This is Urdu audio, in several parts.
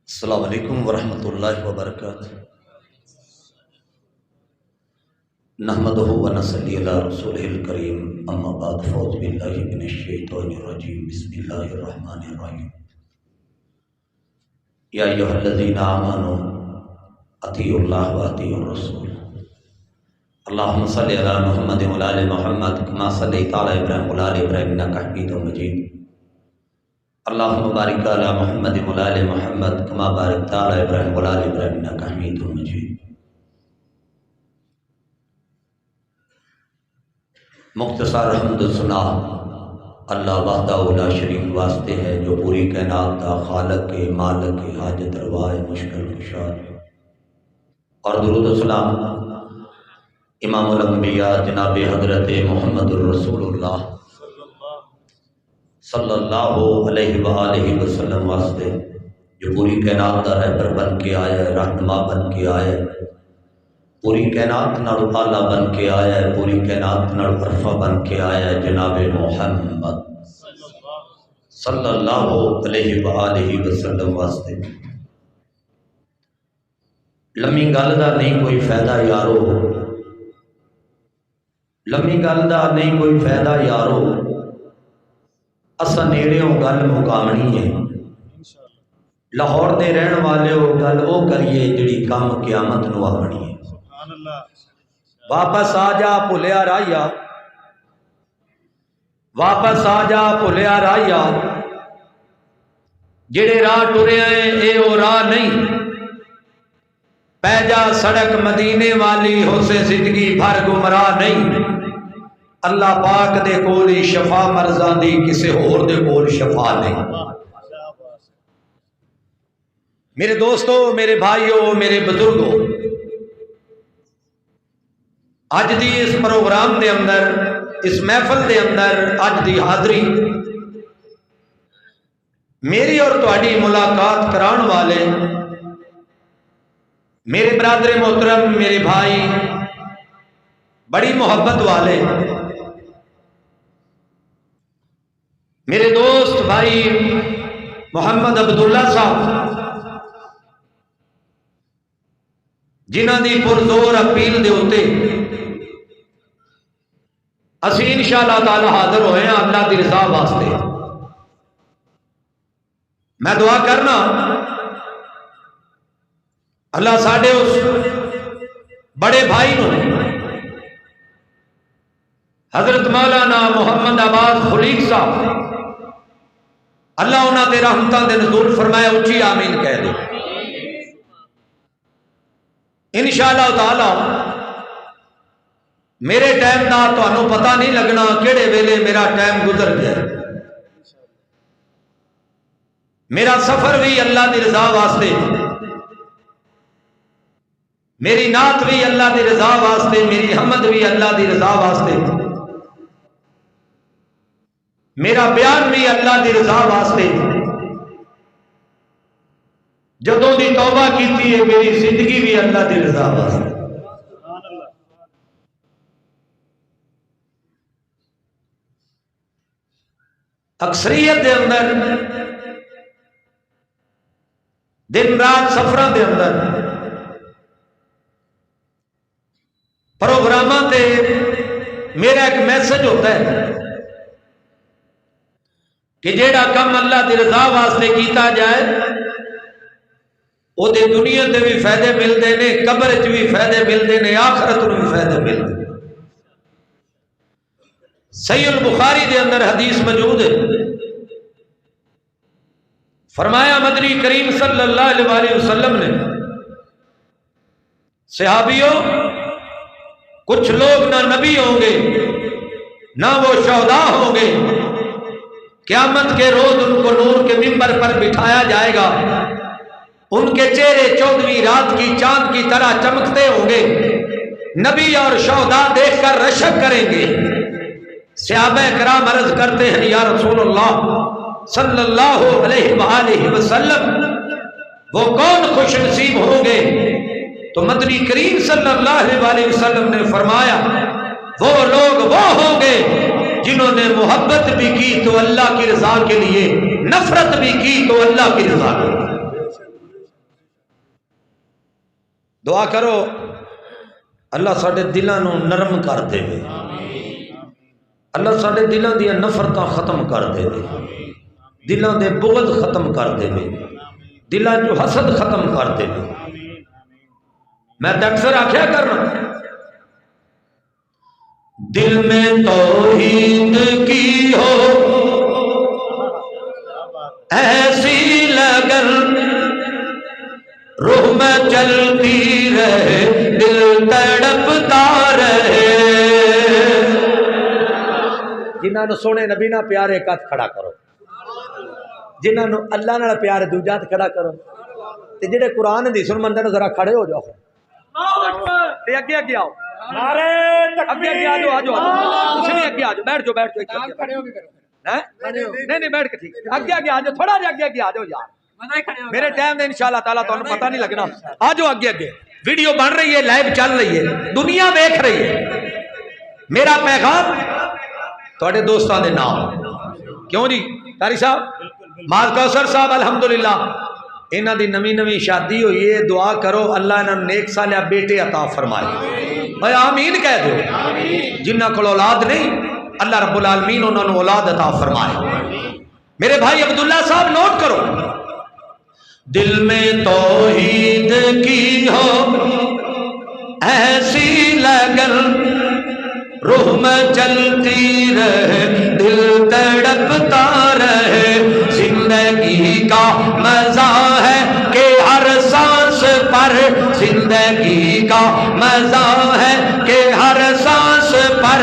السلام علیکم ورحمۃ اللہ وبرکاتہ۔ نحمدہ ونصلی علی رسولہ الکریم، اما بعد، فاعوذ باللہ من الشیطان الرجیم، بسم اللہ الرحمن الرحیم۔ یا ایھا الذین آمنوا اطیعوا اللہ واطیعوا الرسول، اللہم صلی علی محمد وعلی آل محمد کما صلیت علی ابراہیم وعلی آل ابراہیم انک حمید مجید، اللہم بارک علی محمد وعلی آل محمد کما بارکت علی ابراہیم وعلی آل ابراہیم انک حمید مجید۔ مختصر حمد و ثنا اللہ وحدہ لا شریک واسطے ہے، جو پوری کائنات کا خالق کے، مالک کے، حاجت روا ہے، مشکل کشا ہے۔ اور درود و سلام امام الانبیاء جناب حضرت محمد الرسول اللہ صلی اللہ علیہ وآلہ وسلم واسطے، جو پوری کائنات کا رہبر بن کے آیا ہے، رہنما بن کے آیا ہے، پوری کائنات نال اعلیٰ بن کے آیا ہے، پوری کائنات نال عرفہ بن کے آیا ہے، جناب محمد صلی اللہ علیہ وآلہ وسلم واسطے۔ لمبی گل دا نہیں کوئی فائدہ یارو، لمبی گل دا نہیں کوئی فائدہ یارو، اساں نیڑیوں گل مکامنی ہے، لاہور دے رہن والےو گل او کریے جڑی کم قیامت نو آمنی ہے۔ واپس آ جا بھولیا راہیا، واپس آ جا بھولیا راہیا، جڑے راہ ٹرے ہیں اے او راہ نہیں، پہ جا سڑک مدینے والی، ہو سے زندگی بھر گمراہ نہیں۔ اللہ پاک دے کول ہی شفا مرضاں دی، کسے ہور دے کول شفا نہیں۔ میرے دوستو، میرے بھائیو، میرے بزرگو، اج دی اس پروگرام دے اندر، اس محفل دے اندر اج دی حاضری میری اور تہاڈی ملاقات کران والے میرے برادر محترم، میرے بھائی، بڑی محبت والے میرے دوست بھائی محمد عبداللہ صاحب، جنہاں دی پرزور اپیل دے ہوتے اسی انشاءاللہ تعالی حاضر ہوئے ہیں اللہ دی رضا واسطے۔ میں دعا کرنا اللہ ساڈے اس بڑے بھائی نو حضرت مولانا محمد عباس خلیق صاحب، اللہ انہاں دے رحمتاں دے نزول فرمائے، اچھی آمین کہہ دے انشاءاللہ تعالی۔ میرے ٹائم دا تانوں پتہ نہیں لگنا کیڑے ویلے میرا ٹائم گزر گیا۔ میرا سفر بھی اللہ دی رضا واسطے، میری نعت بھی اللہ دی رضا واسطے، میری حمد بھی اللہ دی رضا واسطے، میرا بیان بھی اللہ دی رضا واسطے۔ جدوں دی توبہ کیتی ہے میری زندگی بھی اللہ دی رضا واسطے۔ اکثریت دے اندر، دن رات سفراں دے اندر، پروگراماں تے میرا ایک میسج ہوتا ہے کہ جیڑا کم اللہ دی رضا واسطے کیتا جائے وہ دے دنیا تے بھی فائدے ملتے ہیں، قبر چ بھی فائدے ملتے ہیں، آخرت میں بھی فائدے ملتے ہیں۔ صحیح البخاری دے اندر حدیث موجود ہے، فرمایا مدنی کریم صلی اللہ علیہ وسلم نے، صحابیوں، کچھ لوگ نہ نبی ہوں گے نہ وہ شہداء ہوں گے، قیامت کے روز ان کو نور کے منبر پر بٹھایا جائے گا، ان کے چہرے 14ویں رات کی چاند کی طرح چمکتے ہوں گے، نبی اور شہداء دیکھ کر رشک کریں گے۔ صحابہ کرام عرض کرتے ہیں، یا رسول اللہ صلی اللہ علیہ وآلہ وسلم، وہ کون خوش نصیب ہوں گے؟ تو مدنی کریم صلی اللہ علیہ وآلہ وسلم نے فرمایا، وہ لوگ وہ ہوں گے جنہوں نے محبت بھی کی تو اللہ کی رضا کے لیے، نفرت بھی کی تو اللہ کی رضا کے لیے۔ دعا کرو اللہ ساڈے دلاں نوں نرم کر دے، اللہ ساڈے دلاں دی نفرتاں ختم کر دے، دلاں دے بغض ختم کر دے، دلاں جو حسد ختم کر دے۔ میں تو اکثر آخیا کرنا دل میں توحید کی ہو ایسی لگن، روح میں چلتی رہے دل تڑپتا رہے۔ جنہاں نو سونے نبی نہ پیارے کت کھڑا کرو، جنہاں نو اللہ نال پیار دوجا تے کھڑا کرو، تے جڑے قرآن دی سن مندے نو ذرا کھڑے ہو جاؤ تے اگے اگے آؤ، اگے اگے آ جاؤ، کچھ نہیں اگے آ جاؤ، بیٹھ جاؤ، بیٹھ جاؤ، کھڑے ہو کے کرو، نہیں نہیں بیٹھ کے ٹھیک، اگے اگے آ جاؤ، تھوڑا جا اگے اگے آ جاؤ یار، میرے ٹائم دے انشاءاللہ تعالیٰ تمہیں پتہ نہیں لگنا، آ جاؤ اگے اگے، ویڈیو بن رہی ہے، لائیو چل رہی ہے، دنیا دیکھ رہی ہے، میرا پیغام تھوڑے دوستاں دے نام کیوں جی قاری صاحب ماز کوثر صاحب الحمدللہ انہاں دی نویں نویں شادی ہوئی ہے، دعا کرو اللہ انہاں نیک صالح بیٹے عطا فرمائے، اے آمین کہہ دو، جنہاں کول اولاد نہیں اللہ رب العالمین انہاں نوں اولاد عطا فرمائے۔ میرے بھائی عبداللہ صاحب نوٹ کرو، دل میں توحید کی ہو ایسی لگن، روح میں چلتی رہے دل تڑپتا رہے، زندگی کا مزہ ہے کہ ہر سانس پر، زندگی کا مزہ ہے کہ ہر سانس پر،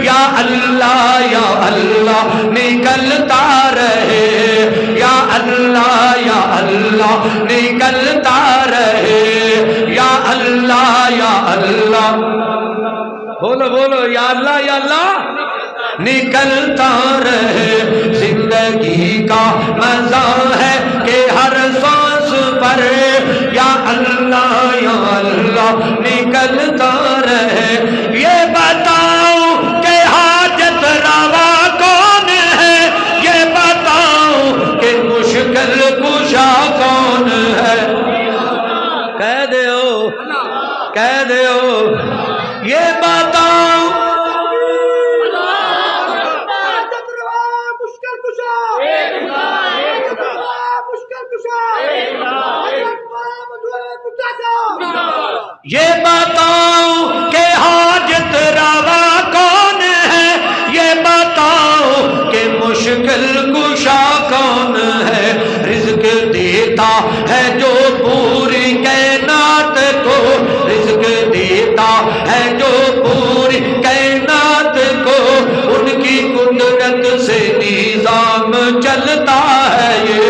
یا اللہ نکلتا رہے، یا اللہ نکلتا رہے، یا اللہ بولو بولو یا اللہ نکلتا رہے، زندگی کا مزہ ہے کہ ہر سانس پر، یا اللہ نکلتا رہے۔ یہ بتاؤ کہ حاجت روا کون ہے، یہ بتاؤ کہ مشکل کشا کون ہے، کہہ دیو یہ بتاؤ یہ بتاؤ کہ حاجت روا کون ہے، یہ بتاؤ کہ مشکل کشا کون ہے، رزق دیتا ہے جو پوری کائنات کو، رزق دیتا ہے جو پوری کائنات کو، ان کی قدرت سے نظام چلتا ہے، یہ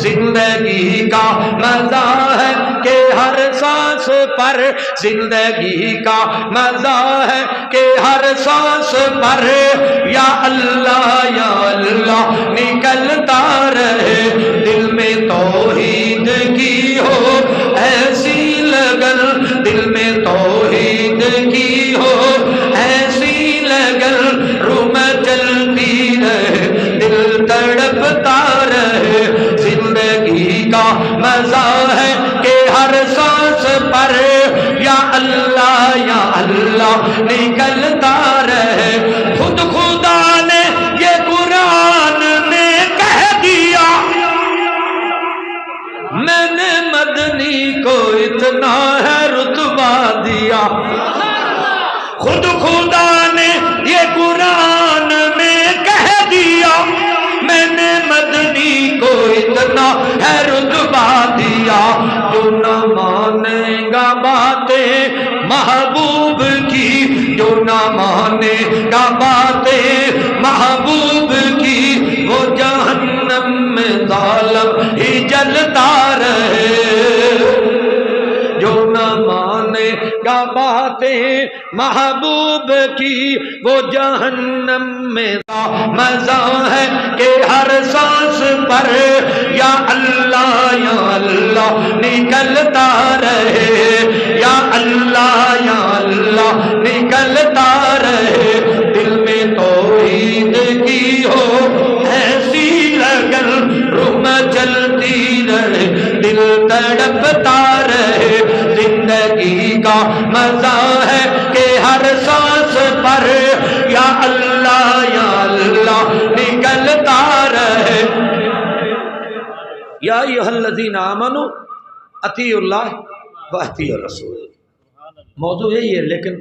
زندگی کا مزہ ہے کہ ہر سانس پر، زندگی کا مزہ ہے کہ ہر سانس پر، یا اللہ نکلتا رہے، دل میں توحید کی ہو ایسی لگن، دل میں توحید کی ہو ایسی لگن، روح میں چلتی رہے دل تڑپتا رہے، زندگی کا مزہ ہے کہ ہر سانس پر، یا اللہ نکلتا رہے۔ خود خدا نے یہ قرآن نے کہہ دیا، میں نے مدنی کو اتنا ہے رتبہ دیا، خود خدا نے یہ قرآن میں کہہ دیا، میں نے مدنی کو اتنا ہے رتبہ دیا، جو نہ مانے گا باتیں محبوب کی، جو نہ مانے گا باتیں محبوب کی، وہ جہنم میں ظالم ہی جلتا رہے، جو نہ مانے گا باتیں محبوب کی، وہ جہنم میں مزہ ہے کہ ہر سانس پر، یا اللہ نکلتا رہے، یا اللہ نکلتا رہے، دل میں توحید کی ہو ایسی لگن، روح میں چلتی رہے دل تڑپتا رہے، زندگی کا مزہ ہے کہ ہر سانس پر یا اللہ نکلتا رہے۔ یا ایھا الذین آمنوا اطیعوا اللہ واطیعوا الرسول، موضوع یہی ہے، لیکن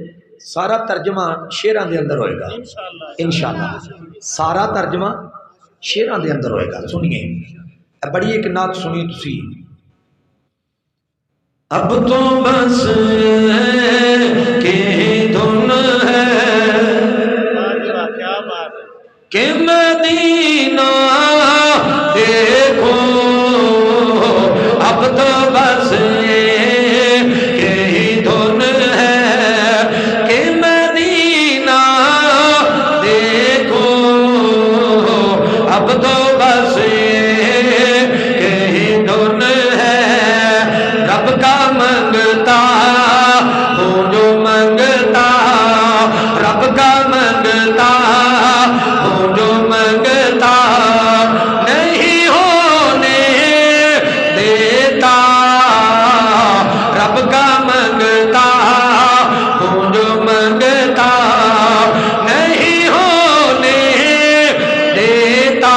سارا ترجمہ شیراں دے اندر ہوئے گا انشاءاللہ، سارا ترجمہ شیراں دے اندر ہوئے گا۔ سنیے بڑی ایک نعت سنی تسی، اب تو بس کہ دھن ہے کہ مدینہ دیکھو، اب تو بس کہ دھن ہے کہ مدینہ دیکھو، اب تو بس کہ دھن ہے، رب کا منگتا ہوں جو منگتا، رب کا منگتا ہوں جو منگتا، نہیں ہونے دیتا، رب کا منگتا ہوں جو منگتا، نہیں ہونے دیتا،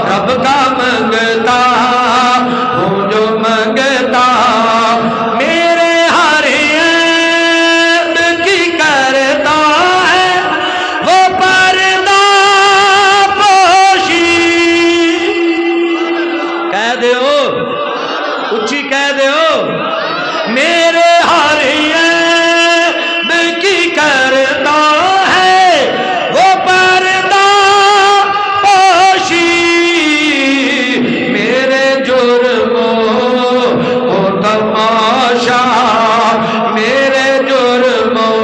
رب کا منگتا ہوں جو منگتا، میرے ہر عیب کی کرتا ہے وہ پردہ پوشی، کہہ دیو اچھی کہہ دیو، میرے ہر عیب کی کرتا ہے وہ پردہ پوشی، میرے جرموں کو تماشا، میرے جرموں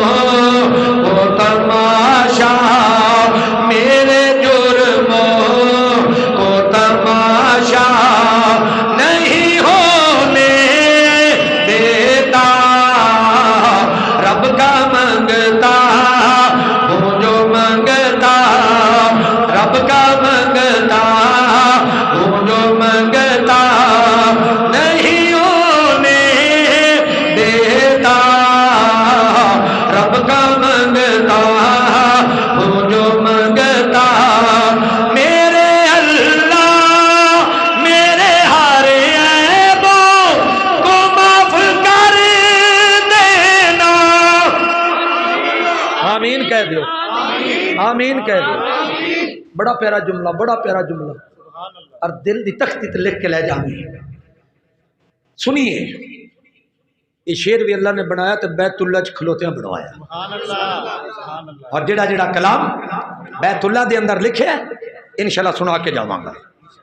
کو تماشا، میرے جرموں کو تماشا نہیں ہونے دیتا، رب کا منگتا ہوں جو منگتا، رب کا منگتا ہوں جو منگتا، نہیں ہونے دیتا، رب کا منگتا ہوں جو منگتا، میرے اللہ میرے ہر عیبوں کو معاف کر دینا، آمین کہہ دیو، آمین کہہ دیو، بڑا پیارا جملہ، بڑا پیارا جملہ، اور دل دی تختی تے لکھ کے لے جاویں۔ سنیے یہ شعر بھی اللہ نے بنایا تو بیت اللہ چ کھلوتیاں بنوایا، اور جڑا جڑا کلام بیت اللہ دے اندر لکھے انشاءاللہ سنا کے جاواں گا،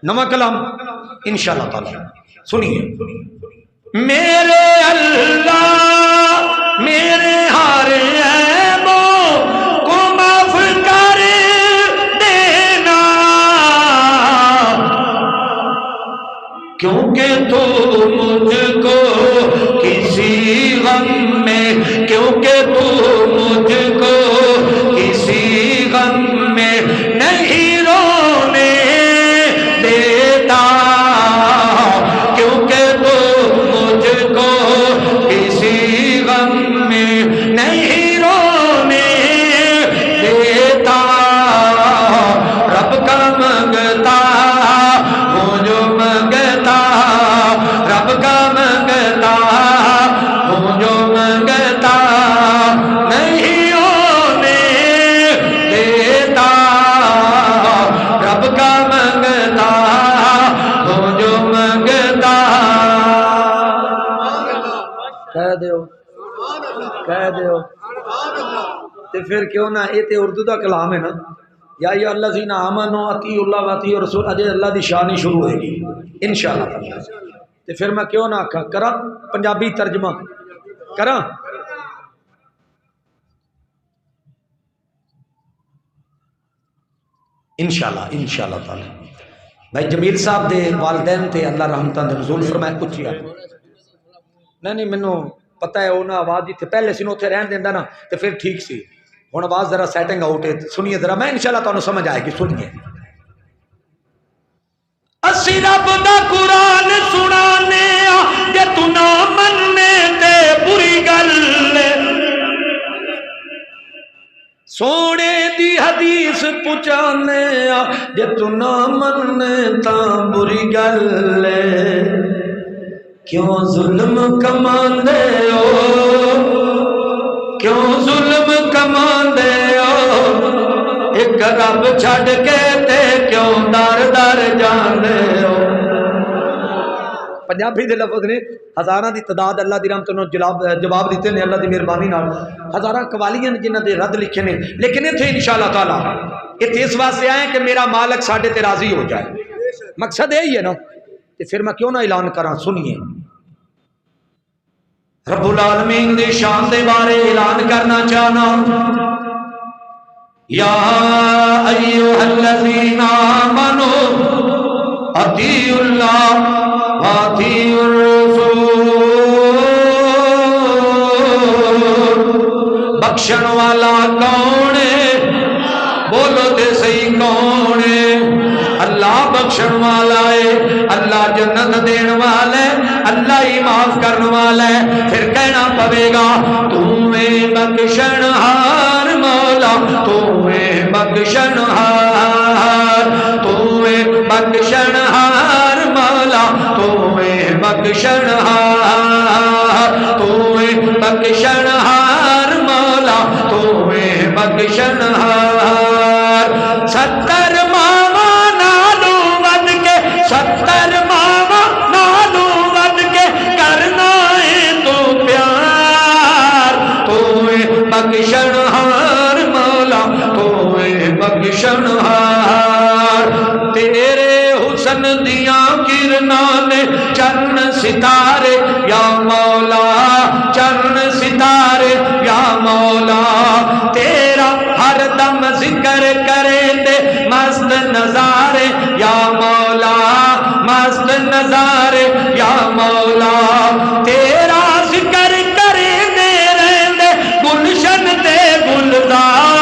نواں کلام انشاءاللہ تعالی۔ سنیے میرے اللہ میرے ہر عیبوں کو معاف کر دینا، کیونکہ تو مجھ کو کسی غم میں، کیونکہ تو مجھ کو کسی غم میں نہیں رونے دیتا، کیونکہ تو مجھ کو کسی غم میں نہیں رونے دیتا، رب کا منگتا ہوں جو منگتا، رب کا منگتا ہوں جو منگتا، نہیں ہونے دیتا، رب کا منگتا ہوں جو منگتا، کہہ دیو کہہ دیو، تے پھر کیوں نہ، یہ تے اردو دا کلام ہے نا، یا ایھا الذین آمنوا اطیعوا اللہ واطیعوا الرسول، اجے اللہ دی شان ہی شروع ہوئے گی انشاءاللہ، تے پھر میں کیوں نہ آکھاں کراں پنجابی ترجمہ کراں، انشاءاللہ تعالی۔ بھائی جمیل صاحب دے والدین تے اللہ رحمتاں دے نزول فرمائے، کچھ نہیں مینوں پتہ ہے انہاں آواز جتھے پہلے سی اوتھے رہن دیندا نا تے پھر ٹھیک سی، ہن آواز ذرا سیٹنگ آؤٹ ہے، سنیے ذرا، میں انشاءاللہ تانوں سمجھ آئے گی، سنیے۔ اسی رب دا قرآن سنانے جے تو نہ مننے تے سونے دی حدیث پہنچانے جے تو نہ مننے تاں بری گل ہے کیوں ظلم کماندے ہو کیوں ظلم کماندے ہو ایک رب چھڑ کے تے کیوں در در جاندے ہو پنجابی دے لفظ نے ہزاراں دی تعداد اللہ دی رحمت نال جواب دیتے نے اللہ دی مہربانی نال ہزاراں قوالیاں جنہاں دے رد لکھے نے لیکن اتنے انشاءاللہ تعالی اتنے اس واسطے آئے کہ میرا مالک ساڈے تے راضی ہو جائے مقصد یہی ہے نا کہ پھر میں کیوں نہ اعلان کراں سنیے رب العالمین دی شان دے بارے اعلان کرنا چاہنا یا ایھا الذین آمنوا اطیعوا اللہ واطیعوا الرسول بخشن والا کون ہے بولو تے صحیح کون ہے اللہ بخشن والا ہے اللہ جنت دین والا ہے اللہ ہی معاف کرنے والا ہے پھر کہنا پڑے گا تو میں بخشن ہار مولا تو میں بخشن ہار تو میں بخشن ہار مولا تو میں بخشن ہار تو میں بخشن ہار مولا تو میں بخشن ہار 70 ماما نالو ود کے 70 ماما نالو ود کے کرنا ہے تو پیار تو میں بخشن ہار مولا تو میں بخشن ہار تیرے حسن دیاں کرناں نے چن ستارے یا مولا چن ستارے یا مولا تیرا ہر دم ذکر کریں دے مست نظارے یا مولا مست نظارے یا مولا تیرا ذکر کریں دے رہندے گلشن دے گلزار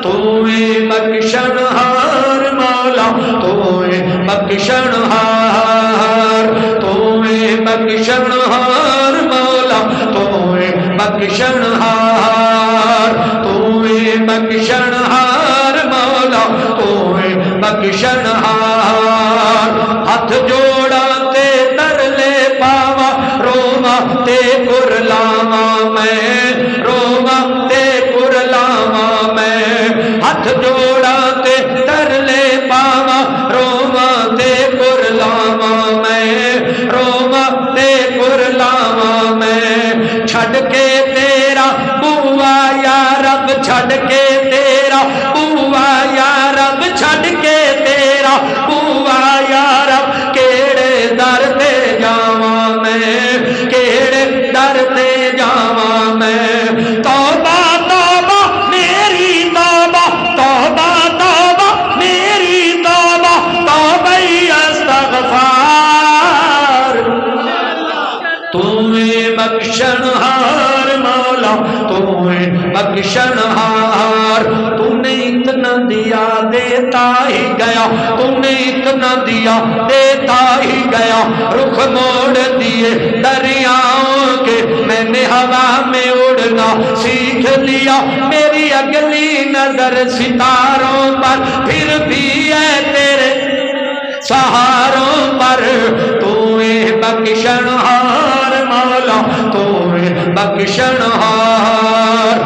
تو میں بخشن ہار مولا تو میں بخشن ہار تو میں بخشن ہار مولا تو میں بخشن ہار تو میں بخشن ہار مولا تو میں بخشن ہار ہاتھ جوڑا تے ترلے پاوا روما تے کرلاوا میں روما تے کرلاوا میں ہاتھ جوڑا تے ترلے پاوا روما تے کرلاوا میں روما تے کرلاوا میں چھڑ کے تیرا بوا یا رب چھڑ کے تیرا بوا یا رب چھڑ کے تیرا بوا یا رب کیڑے در تے جاواں میں کیڑے در تے جاواں میں توبہ توبہ میری توبہ توبہ توبہ میری توبہ توبہ استغفار تمہیں بخشن ہار مولا تمہیں بخشن ہار تم نے اتنا دیا دیتا ہی گیا تم نے اتنا دیا دیتا ہی گیا رخ موڑ دیے دریاؤں کے میں نے ہوا میں اڑنا سیکھ لیا میری اگلی نظر ستاروں پر پھر بھی ہے تیرے سہاروں پر تمہیں بخشن ہار مولا تمہیں بخشن ہار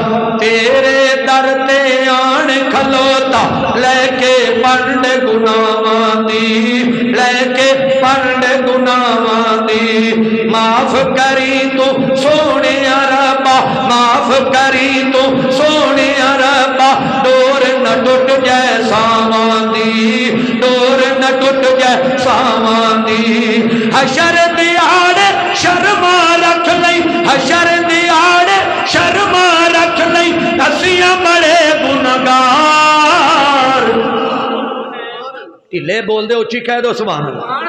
تیرے در تے آن کھلوتا لے کے پنڈ گناواں دی لے کے پنڈ گناواں دی معاف کری تو سونے ربا معاف کری تو سونے ربا ڈور نہ ٹوٹ جائے ساواں دی ڈور نہ ٹوٹ جائے ساواں دی حشر دیاڑے شرما رکھ لئی حشر دیاڑے شرما رکھ لئی اسیاں بڑے گنہگار ٹھلے بول دے اچھی کہہ دو سبحان اللہ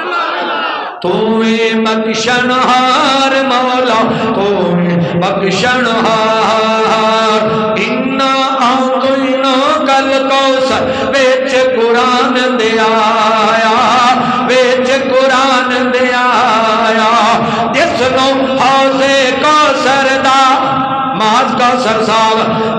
تمہیں بخشن ہار مولا تمہیں بخشن ہار انا اعطیناک الکوثر وچ قرآن دے آیا وچ قرآن دے آیا جس نو حوض کوثر دا ماز کوثر صاحب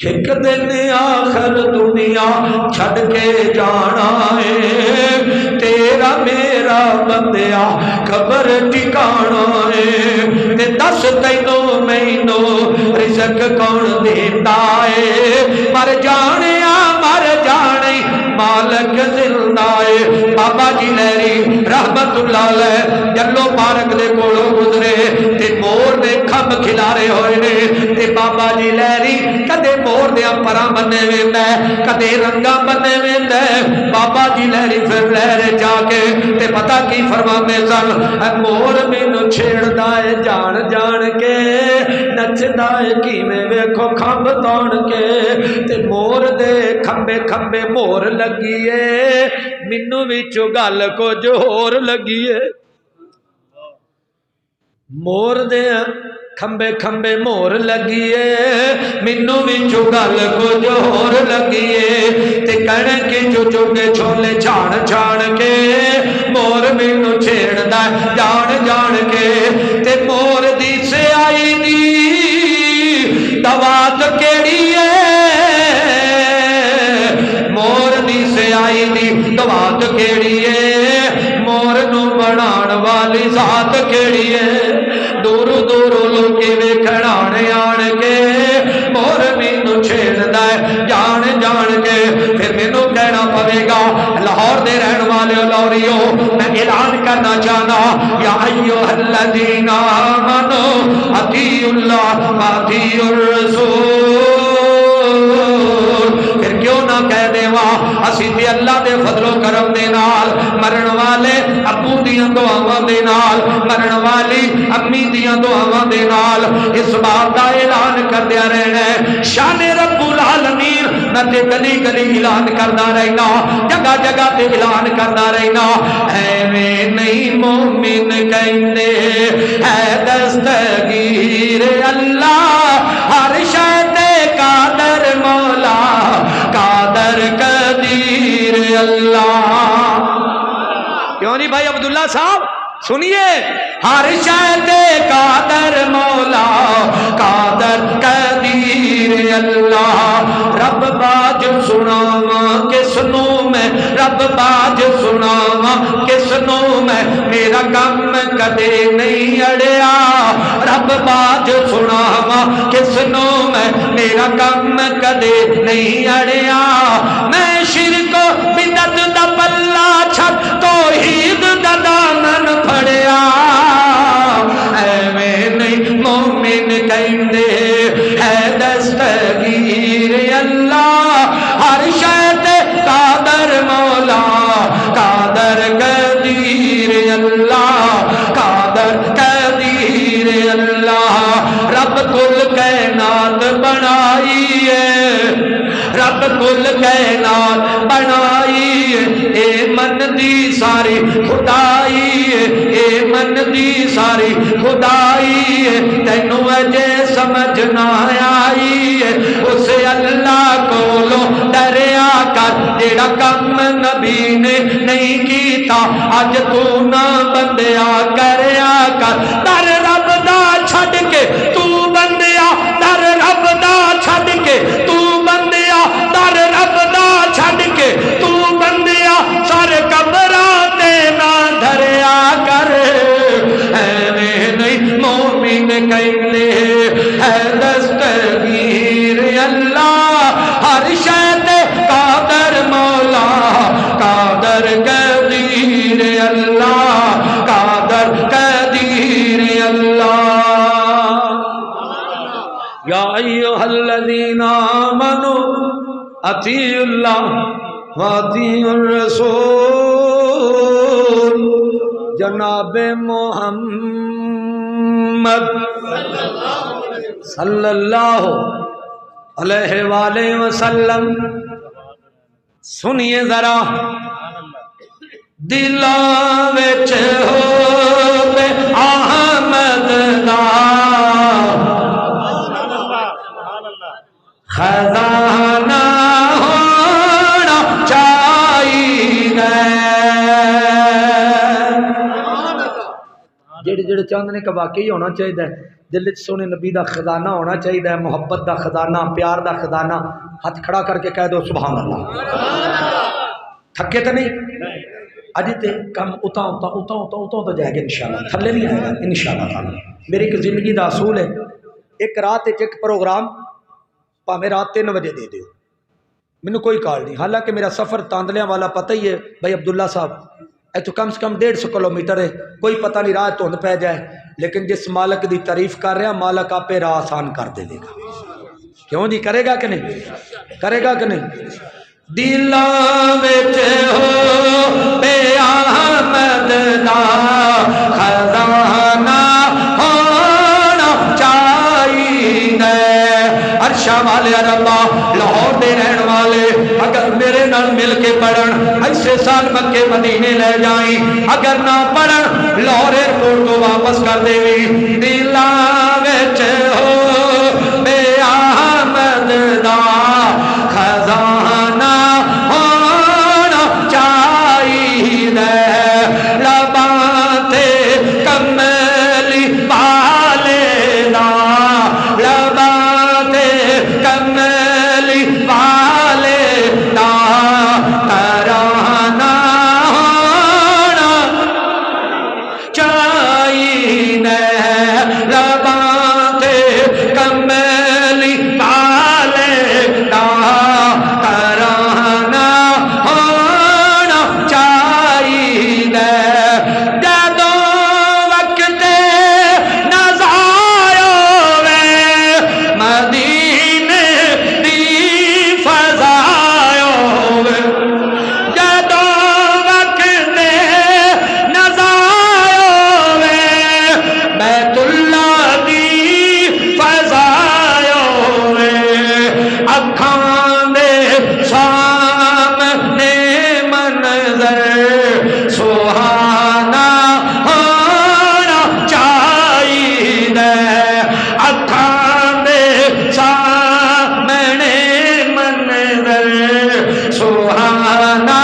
ایک دن آخر دنیا چھڑ کے جانا ہے تیرا میرا بندیا قبر ٹھکانا ہے تے دس تینوں مینوں رزق کون دیتا ہے مر جانے مالک زندہ ہے بابا جی لہری رحمت اللہ علیہ جلو پارک دے کولوں گزرے تے مور دے کھمب کھلارے ہوئے نے تے بابا جی لہری کدے مور دے پراں بنے ویندا ہے کدے رنگاں بنے ویندا ہے بابا جی لہری پھر لہرے جا کے تے پتہ کی فرماندے سن اے مور مینوں چھیڑدا ہے جان جان کے نچدا ہے کیویں ویکھو کھمب توڑ کے تے مور دے کھمبے کھمبے مور لگیے مینوں وچوں گل کچھ ہور لگیے مور دے کھمبے کھمبے مور لگیے مینوں وچوں گل کچھ ہور لگیے تے کڑک جو چوگے چھولے چھان چھان کے مور مینوں چھیڑدا جان جان کے تے مور دی سیائی دی دوات کیڑی ہے آئی دی دوات کیڑی ہے مور نو بنان والی ذات کیڑی ہے دور دور لوکی ویکھن آن کے مور مینوں چھیڑدا ہے جان جان کے پھر مینوں کہنا پوے گا لاہور دے رہن والے لوریو میں اعلان کرنا چاہنا یا ایھا الذین آمنوا اطیعوا اللہ واطیعوا الرسول پھر کیوں نہ کہہ دیواں اسی تے اللہ دے فضل و کرم دے نال مرن والے ابو دیاں دعاواں دے نال مرن والی امی دیاں دعاواں دے نال اس بات دا اعلان کردیا رہنا ہے شان رب العالمین میں تے گلی گلی اعلان کردا رہنا جگہ جگہ تے اعلان کردا رہنا ایویں نہیں مومن کہندے ہے دستگیر اللہ ہر شے تے قادر مولا قادر قدیر اللہ کیوں نہیں بھائی عبداللہ صاحب سنیے ہر شے تے قادر مولا قادر قدیر اللہ رب باج سناواں کس نو میں رب باج سناواں کس نو میں میرا کم کدے نہیں اڑیا رب باج سناواں کس نو میں میرا کم کدے نہیں اڑیا میں شرک و بدعت دا پلہ چھڈ توحید دا دامن پھڑیا ایویں نہیں مومن کہندے ہے دستگیر اللہ ہر شے تے قادر مولا قادر قدیر اللہ قادر قدیر اللہ رب کل کائنات بنائی ہے رب کل کائنات بنائی ہے اے من دی ساری خدائی ہے اے من دی ساری خدائی ہے تینوں اجے سمجھ نہ آئی ہے اس اللہ کولو ڈریا کر جیڑا کم نبی نے نہیں کیتا اج تو نہ بندیا کریا کر در رب دا چھڈ کے تو بندیا در رب دا چھڈ کے تو بندیا در رب دا چھڈ کے تو بندیا سارے قبراں تے نہ دھریا کر ایویں نہیں مومن کہندے ہے دستگیر اللہ ہر شے تے قادر مولا قادر قدیر اللہ قادر قدیر اللہ یا ایھا الذین آمنوا اطیعوا اللہ واطیعوا الرسول جناب محمد صلی اللہ علیہ وآلہ وسلم سنیے ذرا دلاں وچ ہووے احمد دا خزانہ ہونا چاہیے جڑے جڑے چاہتے ہیں کہ واقعی ہونا چاہیے دل وچ سونے نبی دا خزانہ ہونا چاہیے، محبت دا خزانہ، پیار دا خزانہ. ہاتھ کھڑا کر کے کہہ دو سبحان اللہ. تھکے تو نہیں؟ اج تے کم اتاں تو جائے گا انشاءاللہ، تھلے نہیں آئے گا انشاءاللہ تعالی. میری ایک زندگی دا اصول ہے، ایک رات ایک پروگرام پاویں رات 3 بجے دے دیو، مینوں کوئی کال نہیں. حالانکہ میرا سفر تاندلیاں والا پتہ ہی ہے بھائی عبداللہ صاحب، ایتھوں کم سے کم 150 کلومیٹر ہے، کوئی پتہ نہیں راہ دھند پہ جائے، لیکن جس مالک دی تعریف کر رہے ہیں مالک آپ راہ آسان کر دے گا. کیوں جی؟ کرے گا کہ نہیں؟ کرے گا کہ نہیں؟ دلاں وچ ہو بے احمد دا خزانہ ہونا چاہیے. عرشاں والے ربا لاہور دے رہن والے اگر میرے نال مل کے پڑھن ایسے سال مکے مدینے لے جائیں، اگر نہ پڑھن لاہور ایئرپورٹ تو واپس کر دیویں. دلاں وچ ہو بے احمد دا خزانہ ہونا چاہیے. لباں تے کملی والے دا، لباں تے کملی والے دا ترانہ ہونا چاہیے. لباں تے کملی والے دا ترانہ ہونا چاہیے. جدوں وقت نظر ہوے مدینے دی فضا ہوے، جدوں وقت نظر ہوے بیت اللہ دی فضا ہوے، اکھاں دے سامنے منظر سہانا ہونا چاہیے. اکھاں دے سامنے منظر سہانا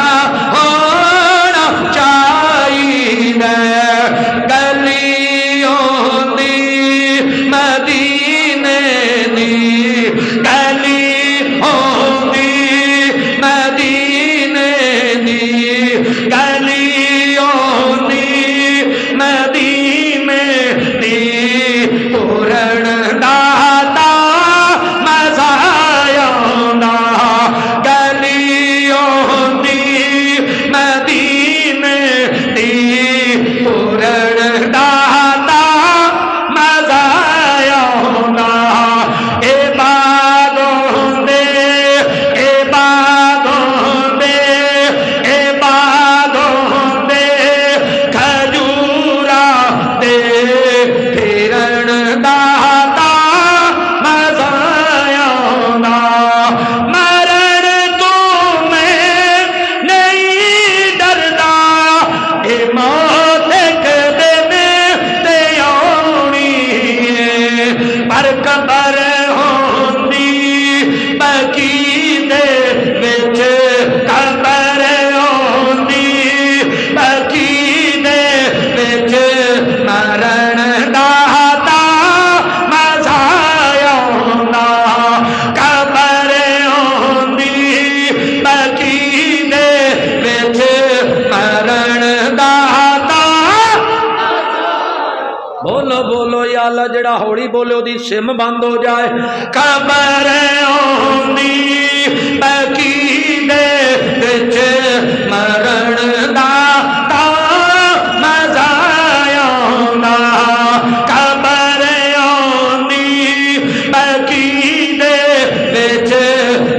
ہونا چاہیے. گلیوں دی مدینے دی، گلیوں دی مدینے دی، گلیوں دی مدینے دی پورن داتا مزا آوندا. گلیوں دی مدینے دی پورن داتا مزا آوندا. اے باغوں دے، اے باغوں دے، اے باغوں دے کھجورا دے پھرن داتا مزا آوندا. مرن تو میں نہیں ڈردا، اے موت ایک دن تے آنی ہے. پر قبر ہوندی بقی دے وچ، قبر ہوندی بقی دے وچ، مرن داتا مزا آوندا. قبر ہوندی بقی دے وچ، مرن داتا. بولو بولو یا اللہ، جڑا ہوڑی بولے وہ سم بند ہو جائے. قبر ہوندی بقی دے وچ، مرن داتا مزا آوندا. قبر ہوندی بقی دے وچ،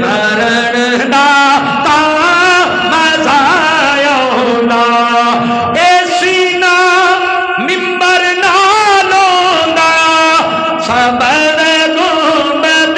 مرن داتا مزا آوندا. اے سینہ ممبر نال ہوندا، صبر گنبد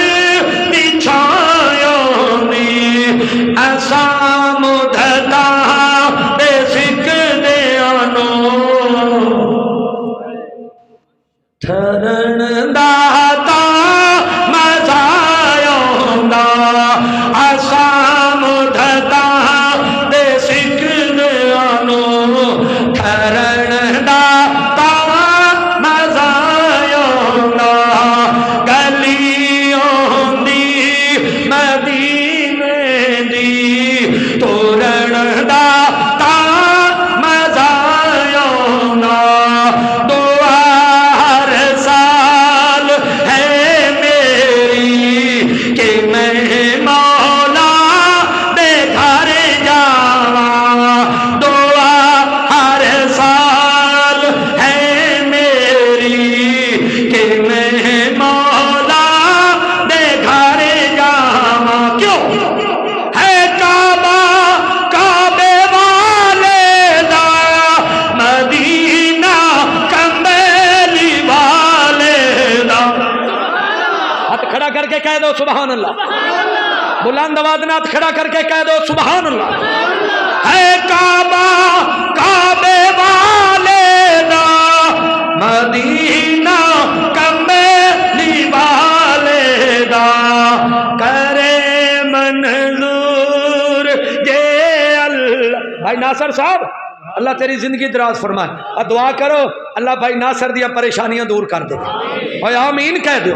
ہاتھ کھڑا کر کے کہہ دو سبحان اللہ، بلند آواز میں ہاتھ کھڑا کر کے کہہ دو سبحان اللہ۔ ہے کعبہ کعبے والے دا مدینہ کملی والے دا کرے منظور یہ اللہ۔ بھائی ناصر صاحب اللہ تیری زندگی دراز فرمائے، اور دعا کرو اللہ بھائی ناصر دیا پریشانیاں دور کر دے، اور آمین کہہ دو۔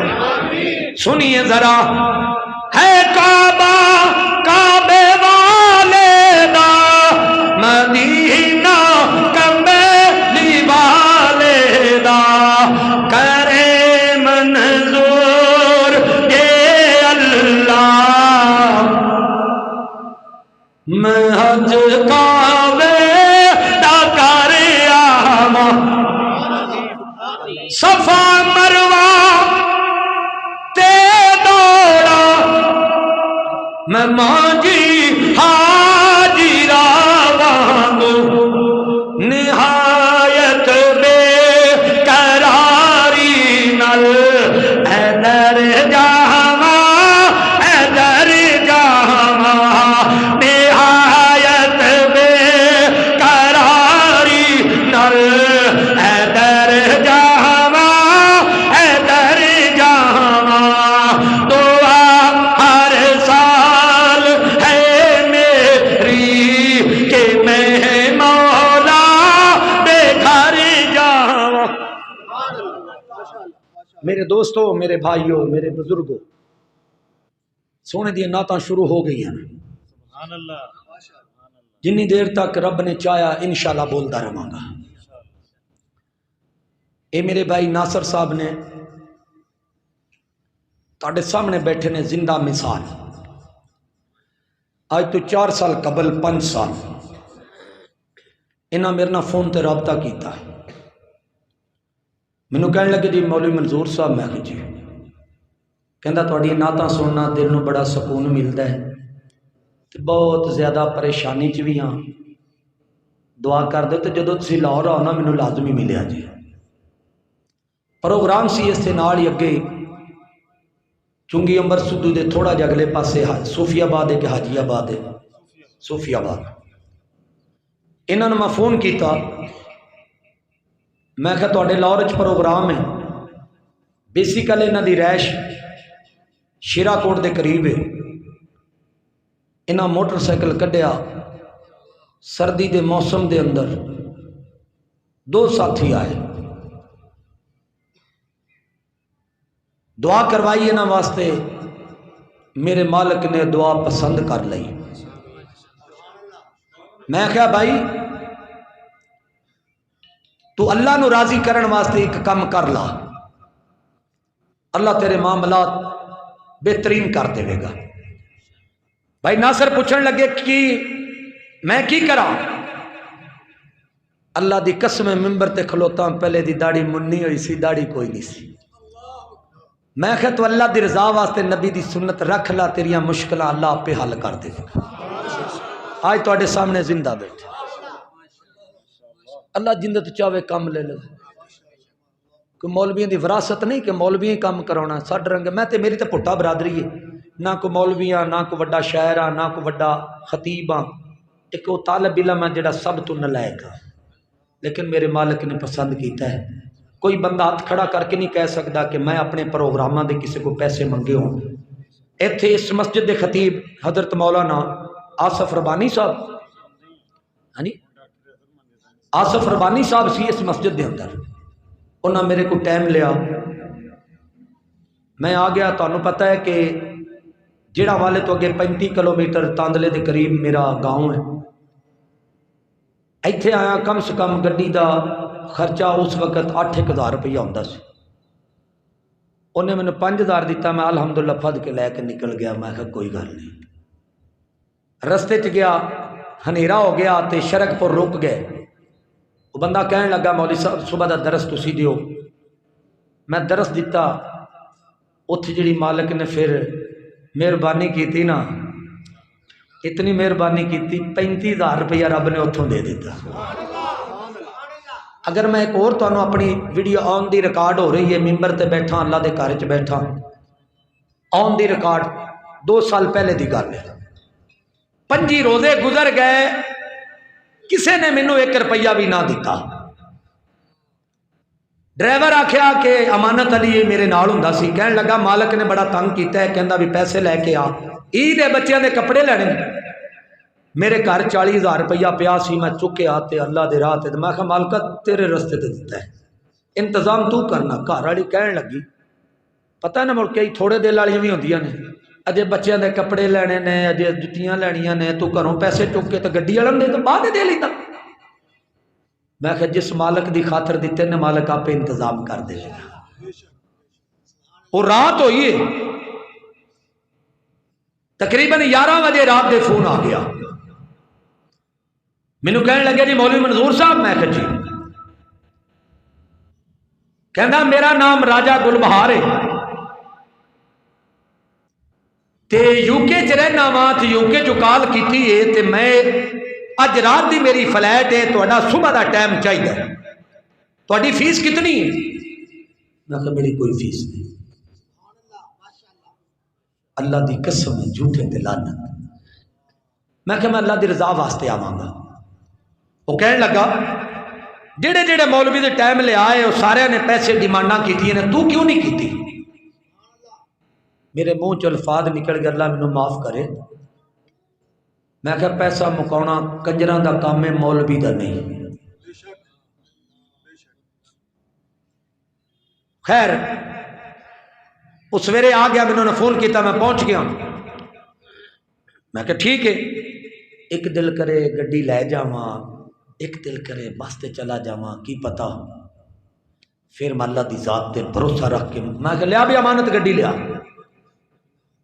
سنیے ذرا، ہے کعبہ کعبے والے دا مدینہ کملی والے دا کرے منظور یہ اللہ۔ میں حج کعبے صفا مروہ تے دوڑا، میں مانجی حاجرہ وانگو نہایت بے قراری نل ادھر جاواں ادھر جاواں نہایت بے قراری نل ادھر میرے دوستوں، میرے بھائیوں، میرے بزرگوں، سونے دی نعتاں شروع ہو گئی ہیں۔ جنی دیر تک رب نے چاہیا انشاءاللہ بولتا رہاں گا۔ اے میرے بھائی ناصر صاحب نے تاڑے سامنے بیٹھے نے زندہ مثال، آج تو 4 سال قبل 5 سال انہاں میرے نہ فون تے رابطہ کیتا ہے، مینوں کہنے لگے جی مولوی منظور صاحب، میں کہ جی، کہندا تہاڈی نعتاں سننا دل نوں بڑا سکون ملدا ہے تے بہت زیادہ پریشانی چ بھی ہاں، دعا کر دو تے جدوں تسی لاہور آؤ نا مینوں لازمی ملیا جی۔ پروگرام سی اس دے نال ہی اگے چنگی امبر سدو دے تھوڑا جا اگلے پاسے صوفی آباد ہے کہ حاجی آباد ہے، صوفی آباد، انہاں نوں میں فون کیتا، میں کہا تواڈے لاہور وچ پروگرام ہے، بیسیکل انہاں دی رہائش شیرا کوٹ دے قریب ہے، انہاں موٹر سائیکل کڈیا، سردی دے موسم دے اندر 2 ساتھی آئے، دعا کروائی انہاں واسطے، میرے مالک نے دعا پسند کر لئی۔ میں کہا بھائی تو اللہ نو راضی کرن واسطے ایک کام کر لا، اللہ تیرے معاملات بہترین کر دے گا۔ بھائی ناصر پوچھن لگے کہ میں کی کراں؟ اللہ دی قسم ممبر تے کھلوتا پہلے دی داڑھی منی ہوئی سی، داڑھی کوئی نہیں سی، میں کہا تو اللہ دی رضا واسطے نبی دی سنت رکھ لا، تیریاں مشکلہ اللہ پہ حل کر دے گا۔ آج تواڈے سامنے زندہ بیٹھے، اللہ جندہ تو چاہے کام لے لے، کوئی مولویوں دی وراثت نہیں کہ مولوی کام کرانا سڈ رنگ، میں تے میری تے پٹا برادری ہے، نہ کوئی مولویاں، نہ کوئی وڈا شاعر، نہ کوئی وڈا خطیب، ایک وہ طالب علم ہے جڑا سب تو نالائق ہے، لیکن میرے مالک نے پسند کیتا ہے۔ کوئی بندہ ہاتھ کھڑا کر کے نہیں کہہ سکتا کہ میں اپنے پروگراموں دے کسی کو پیسے منگے ہوں۔ ایتھے اس مسجد دے خطیب حضرت مولانا آصف ربانی صاحب، ہاں آصف ربانی صاحب سی اس مسجد دے اندر، انہاں میرے کو ٹائم لیا، میں آ گیا۔ تانوں پتہ ہے کہ جڑا والے تو اگے 35 کلومیٹر تاندلے دے قریب میرا گاؤں ہے، ایتھے آیا کم سے کم گڈی دا خرچہ اس وقت 8,000 روپیہ ہوندا سی، انہیں میں نے 5,000 دیتا، میں الحمدللہ پھد کے لے کے نکل گیا۔ میں کہا کوئی گل نہیں، رستے چ گیا، ہنیرا ہو گیا تے شرک پر رک گئے، وہ بندہ کہنے لگا مولوی صاحب صبح دا درس تسی دیو، میں درس دیتا، اتھ جڑی مالک نے پھر مہربانی کی تھی نا، اتنی مہربانی کی تھی، 35,000 روپیہ رب نے اتھوں دے دیتا۔ اگر میں ایک اور تانوں اپنی ویڈیو آن دی ریکارڈ ہو رہی ہے، ممبر تے بیٹھا، اللہ دے گھر چ بیٹھا، آن دی ریکارڈ 2 سال پہلے دی گل ہے 5 روزے گزر گئے کسے نے مینوں 1 روپیہ بھی نہ دیتا ڈرائیور آخیا کہ امانت علی میرے نال ہوندا سی کہن لگا مالک نے بڑا تنگ کیتا ہے کہندا بھی پیسے لے کے آ عید ہے بچیاں دے کپڑے لینے میرے گھر 40,000 روپیہ پیا سی میں چکیا تے اللہ دے راہ تے میں کہا مالکا تیرے رستے تے دیتا ہے انتظام تو کرنا گھر والی کہن لگی پتہ نہ مڑ کئی تھوڑے دل والیاں بھی ہوندیاں نے اجے بچیاں دے کپڑے لینے نے اجے جتیاں لینیاں نے تو گھروں پیسے چک کے تے گڈی والے دے تو بعد دے لیتا میں کہ جس مالک دی خاطر دیتے نے مالک آپ انتظام کر دے گا وہ رات ہوئی ہے تقریباً 11 بجے رات دے فون آ گیا مینوں کہنے لگے جی مولوی منظور صاحب میں کہ جی کہندا میرا نام راجہ گل بہار ہے تے یو کے چ رہنا وا تے یو کے چ کال کیتی ہے تے میں اج رات دی میری فلائٹ ہے تہاڈا صبح دا ٹائم چاہیے تہاڈی فیس کتنی ہے میں کہ میری کوئی فیس نہیں اللہ دی قسم ہے جھوٹے تے لعنت میں کہ میں اللہ دی رضا واسطے آواں گا وہ کہنے لگا جڑے جڑے مولوی دے ٹائم لے آئے وہ سارے نے پیسے ڈیمانڈاں کیتی نے تو کیوں نہیں کیتی میرے منہ چ الفاظ نکل گئے اللہ مینوں معاف کرے میں کہا پیسہ مکاؤنا کنجراں دا کام ہے مولوی دا نہیں خیر اس سویرے آ گیا میں نے فون کیتا میں پہنچ گیا میں کہا ٹھیک ہے ایک دل کرے گڈی لے جاواں ایک دل کرے بس تے چلا جاواں کی پتا پھر میں اللہ دی ذات تے بھروسہ رکھ کے میں کہا لیا بھی امانت گڈی لیا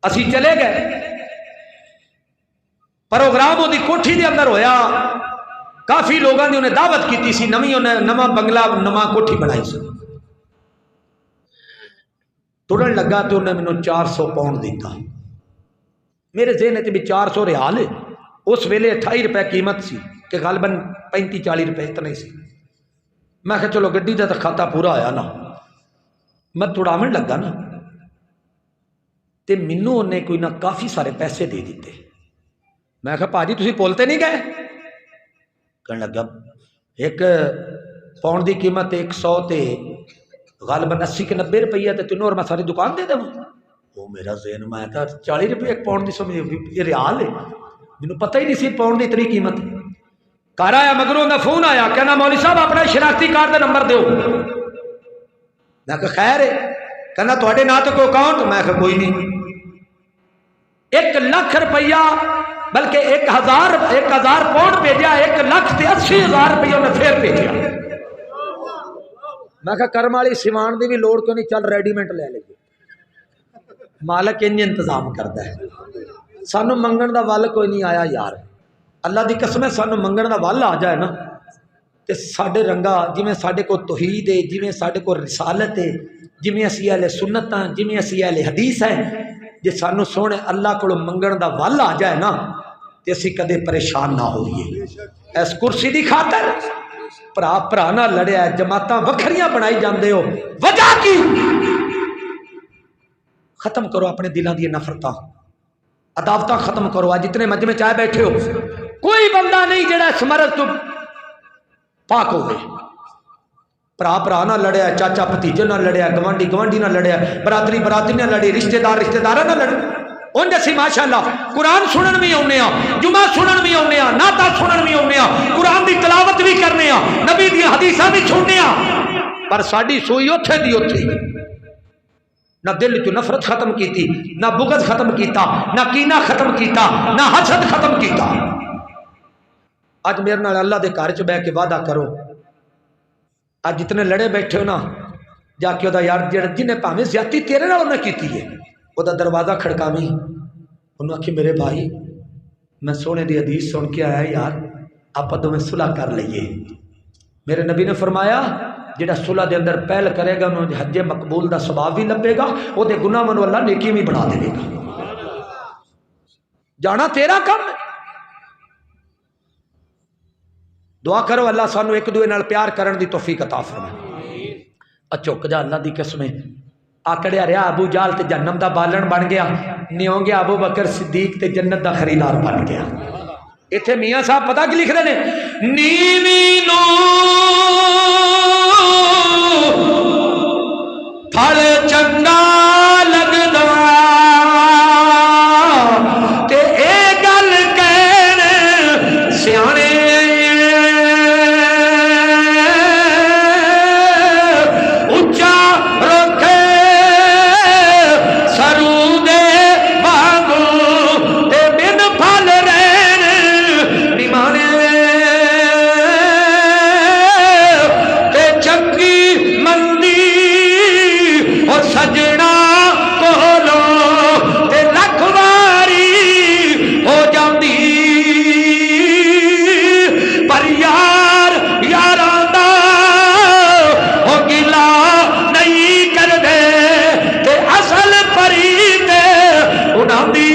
اسی چلے گئے پروگرام وہ کوٹھی دے اندر ہویا کافی لوگوں نے انہیں دعوت کی سی نواں بنگلہ نواں کوٹھی بنائی سی ترن لگا تو انہیں مینوں 400 پاؤنڈ دیتا میرے ذہن بھی 400 ریال ہے اس ویلے 28 روپے قیمت سی کہ غالباً 35-40 روپے اتنا ہی سی میں کہا چلو گڈی دا تو کھاتا پورا آیا نا میں توڑاون لگا نا تے مینوں انہیں کوئی نہ کافی سارے پیسے دے دیتے میں کہا پاجی تسی پولتے نہیں گئے کہنے لگا 1 پاؤنڈ دی قیمت 100 تے غالباً 80 کے 90 روپیہ تے تینوں اور میں ساری دکان دے دوں وہ میرا ذہن میں کہا 40 روپے 1 پاؤنڈ دی سمجھ یہ ریال ہے مینوں پتہ ہی نہیں سی پاؤنڈ دی اتنی قیمت گھر آیا مگروں کا فون آیا کہنا مولوی صاحب اپنا شناختی کارڈ کا نمبر دیو میں کہا خیر ہے کہنا تھوڑے نہ تو کوئی اکاؤنٹ میں کہا کوئی نہیں 1 لاکھ روپیہ بلکہ 1000 پاؤنڈ بھیجا 1,80,000 روپیہ انہیں پھر بھیجا میں کہا کرم والی سیوان دی بھی لوڑ کیوں نہیں چل ریڈی میڈ لے لئے مالک انج انتظام کرتا ہے سانو منگن دا ول کوئی نہیں آیا یار اللہ دی قسم ہے سانو منگن دا ول آ جائے نا تے ساڈے رنگا جویں ساڈے کو توحید ہے جویں ساڈے کو رسالت ہے جویں اسی اہل سنت ہیں جویں اسی اہل حدیث ہیں جے سانو سونے اللہ کو منگن دا ول آ جائے نا تے اسی کدے پریشان نہ ہوئیے اس کرسی دی خاطر بھرا نہ لڑیا جماعتاں وکھریاں بنائی جاندے ہو وجہ کی ختم کرو اپنے دلوں دی نفرتاں عداوتاں ختم کرو آج جتنے مجمع چائے بیٹھے ہو کوئی بندہ نہیں جڑا اس مرض تو پاک ہوئے بھرا نہ لڑیا چاچا بھتیجے نہ لڑیا گوانڈی نہ لڑیا برادری نہ لڑی رشتہ دار نہ لڑے ان جیسی ماشاءاللہ قرآن سنن بھی آنے جمعہ سنن بھی آنے نعتاں سنن بھی آنے قرآن دی تلاوت بھی کرنے نبی دی حدیثاں بھی سننے پر ساڈی سوئی اوتھے دی اوتھے نہ دل تو نفرت ختم کیتی نہ بغض ختم کیتا نہ کینہ ختم کیتا نہ حسد ختم کیتا اج میرے نال اللہ دے گھر چ بیٹھ کے وعدہ کرو اج جتنے لڑے بیٹھے ہو نا جا کے دا یار جنہیں پاویں زیادتی تیرے نال انہیں کیتی ہے وہ دروازہ کھڑکاویں انہوں آکھی میرے بھائی میں سونے دی حدیث سن کے آیا یار آپ دونوں صلح کر لئیے میرے نبی نے فرمایا جڑا صلح دے اندر پہل کرے گا انہوں حج مقبول دا ثواب بھی لبے گا وہ دے گناہ منو اللہ نیکی بھی بنا دے گا جانا تیرا کم ہے دعا کرو اللہ سانو ایک دوے نال پیار کرن دی توفیق عطا فرمائے اچھو کجا اللہ دی قسمیں آکڑیا رہا ابو جال تے جہنم دا بالن بن گیا، نیو گیا ابو بکر صدیق تے جنت دا خریدار بن گیا۔ اتنے میاں صاحب پتہ کی لکھ رہے ہیں، نیوی نو پھل چنگا لگدا تے اے گل کہن سیانے اچا رکھے سرو دے وانگو تے بن پھل رہن نمانے تے چنگی مندی او سجنا کولو تے لکھ واری ہو جاندی، پر یار یاراں دا او گلا نہیں کردے تے اصل پری تے اڑاندی۔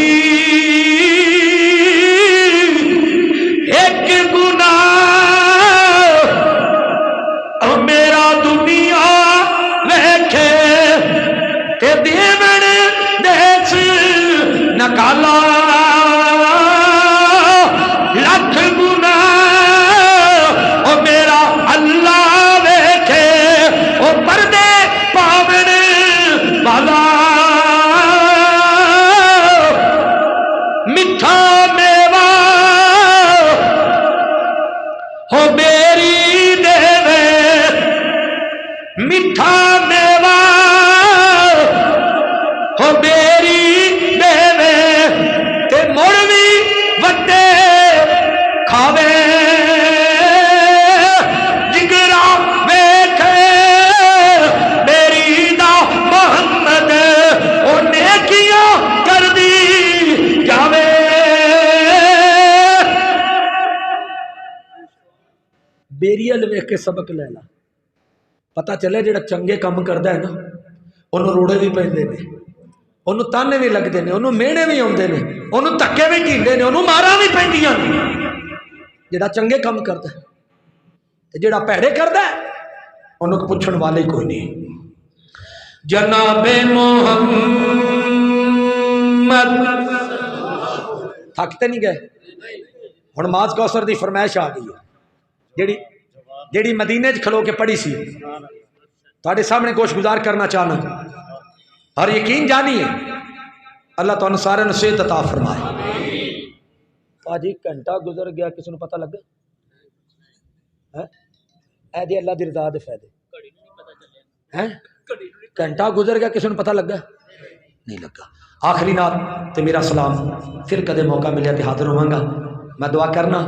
ایک گناہ او میرا دنیا ویکھے تے دیون دیس نکالا، لکھ گناہ او میرا اللہ ویکھے او پردے پاون والا، میٹھا میوہ ہو میری دیوے، میٹھا میوہ ہو میری دیوے تے مڑ بھی وڈے کھاوے، جگرا ویکھے میری دا محمد او نیکیاں کردی جاوے۔ بیریل ویکھ کے سبق لے لا، پتہ چلے جڑا چنگے کام کردا ہے نا انہوں روڑے بھی پیندے نے، انہوں تانے بھی لگتے ہیں، انہوں میڑے بھی آتے ہیں، انہوں تکے بھی ٹھیندے نے، انہوں مارا بھی پیندیاں نے۔ جڑا چنگے کام کرتا ہے تے جڑا پیڑے کرتا ہے انہوں کو پوچھن والے کوئی نہیں۔ جناب محمد تھکتے نہیں گئے، ہن ماز کوثر دی فرمائش آ گئی ہے جیڑی مدینے چ کھلو کے پڑھی سی، تھوڑے سامنے گوش گزار کرنا چاہنا اور یقین جانی ہے اللہ تعالیٰ سارے نے صحت عطا فرمائے۔ پاجی گھنٹہ گزر گیا، کسی نے پتہ لگا اے دی اللہ دی رضا دے فائدے ہیں؟ گھنٹہ گزر گیا، کسی نے پتہ لگا نہیں لگا۔ آخری نات تے میرا سلام، پھر کدے موقع ملیا تے حاضر ہوں گا۔ میں دعا کرنا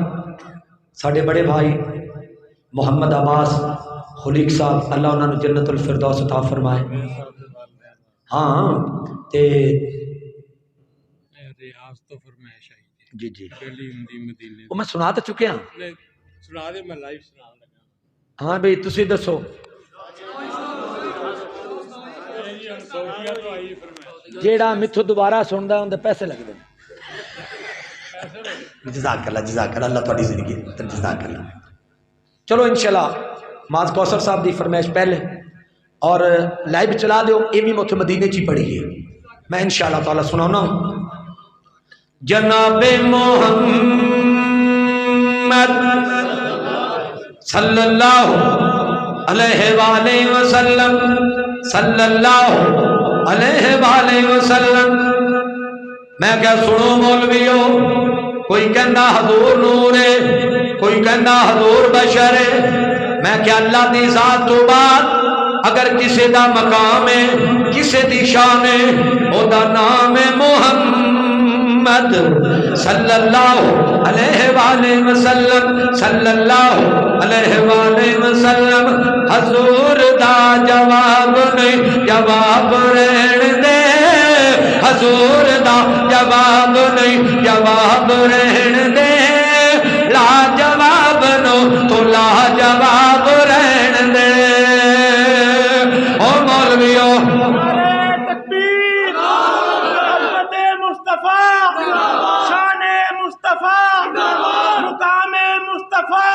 ساڈے بڑے بھائی محمد عباس خلیق صاحب، اللہ انہوں نے جنت الفردوس عطا فرمائے۔ ہاں تے ریاض تو فرمائش آئی جی جی وہ میں سنا تو چکے ہاں، سنا دے میں لائیو سنا لگا۔ ہاں بھئی تسی دسو جیڑا میتھوں دوبارہ سندا اون دے پیسے لگ دے۔ جزاک اللہ اللہ تہاڈی زندگی جزاک اللہ۔ چلو انشاءاللہ ماز کوثر صاحب دی فرمائش پہلے اور لائیو چلا دیو، یہ بھی مت مدینے چی پڑھی ہے، میں انشاءاللہ تعالی سنانا۔ جناب محمد صلی اللہ علیہ وآلہ وسلم، صلی اللہ علیہ وآلہ وسلم۔ میں کیا سنو مولویو، کوئی کہندا حضور نور ہے، کوئی کہندا حضور بشر ہے، میں کیا اللہ دی ذات تو بعد اگر کسی دا مقام ہے، کسی دی شان ہے، او دا نام ہے محمد صلی اللہ علیہ وآلہ وسلم، صلی اللہ علیہ وآلہ وسلم۔ حضور دا جواب نہیں، جواب رہن دے، حضور دا جواب نہیں، جواب رہن دے، لا جواب نو تو لا جواب رہن دے۔ او مولویو تکبیر، عظمت مصطفیٰ، شان مصطفیٰ، مقام مصطفیٰ،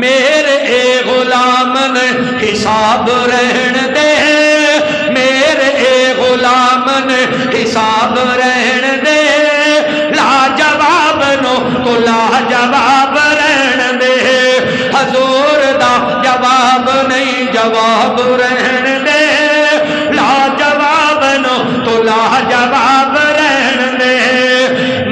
میرے اے غلام نے حساب رہن دے، میرے اے غلام نے حساب رہن دے، لا جواب نو تو لا جواب رہن دے، حضور دا جواب نہیں جواب رہن دے، لا جواب نو تو لا جواب رہن دے،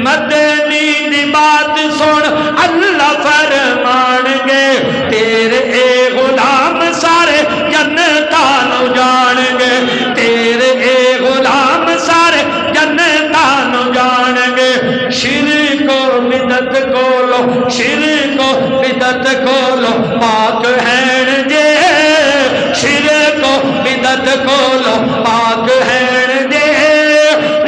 مدنی دی بات سن اللہ فرمان گے، تیرے اے غلام سارے جنتاں نو جان گے، تیرے اے غلام سارے جنتاں نو جان گے، شرک و بدعت کولو شرک و بدعت کولو پاک ہیں جے، شرک و بدعت کولو پاک ہیں جے،